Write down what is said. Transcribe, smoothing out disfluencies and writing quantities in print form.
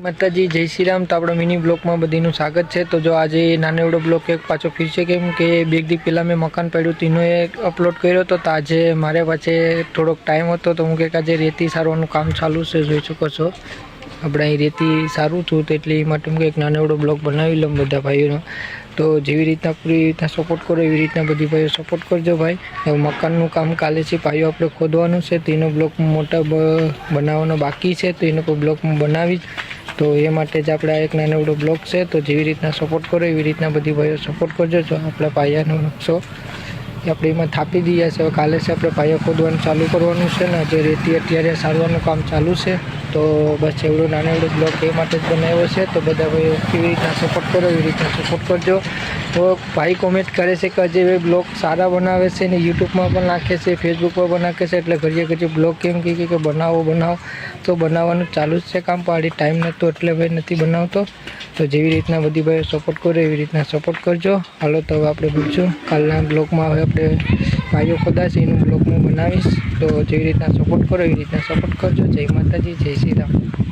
માતાજી, જય શ્રી રામ। તો આપણો મિની બ્લોકમાં બધીનું સ્વાગત છે। તો જો આજે નાનો એવડો બ્લોક એક પાછો ફીર છે, કેમ કે બે દી પહેલાં મેં મકાન પડ્યું તેનો એક અપલોડ કર્યો હતો। તો આજે મારે પાસે થોડોક ટાઈમ હતો, તો હું કંઈક આજે રેતી સારવાનું કામ ચાલુ છે, જોઈ શકો છો આપણે અહીં રેતી સારું છું, તો એટલી માટે હું એક નાનો એવડો બ્લોક બનાવી લઉં બધા ભાઈઓનો। તો જેવી રીતના પૂરી રીતના સપોર્ટ કરો એવી રીતના બધી ભાઈઓ સપોર્ટ કરજો ભાઈ। હવે મકાનનું કામ કાલે છે, પાયો આપણે ખોદવાનું છે, તો એનો બ્લોક મોટા બનાવવાનો બાકી છે, તો એનો કોઈ બ્લોક હું બનાવીશ। તો એ માટે જ આપણે આ એક નાનો એવડો બ્લોક છે, તો જેવી રીતના સપોર્ટ કરો એવી રીતના બધી ભાઈઓ સપોર્ટ કરજો। જો આપણા પાયાનો નકશો આપણે એમાં થાપી દઈએ છે। હવે કાલે છે આપણે પાયો ખોદવાનું ચાલુ કરવાનું છે ને જે રેતી અત્યારે સારવાનું કામ ચાલુ છે। તો બસ એવડો નાનો એવડો બ્લોક એ માટે જ બનાવ્યો છે। તો બધા ભાઈઓ કેવી રીતના સપોર્ટ કરો એવી રીતના સપોર્ટ કરજો। તો ભાઈ કોમેન્ટ કરે છે કે જે બ્લોગ સારા બનાવે છે ને યુટ્યુબમાં પણ નાખે છે, ફેસબુક પર પણ નાખે છે, એટલે ઘડીએ બ્લોગ કેમ કે બનાવો તો બનાવવાનું ચાલુ જ છે કામ, પણ આડી ટાઈમ નહોતો એટલે ભાઈ નથી બનાવતો। તો જેવી રીતના બધી ભાઈઓ સપોર્ટ કરો એવી રીતના સપોર્ટ કરજો। હાલો તો હવે આપણે મળશું કાલના બ્લોગમાં। હવે આપણે પાયો ખોદાશે એનું બ્લોગ હું બનાવીશ। તો જેવી રીતના સપોર્ટ કરો એવી રીતના સપોર્ટ કરજો। જય માતાજી, જય શ્રી રામ।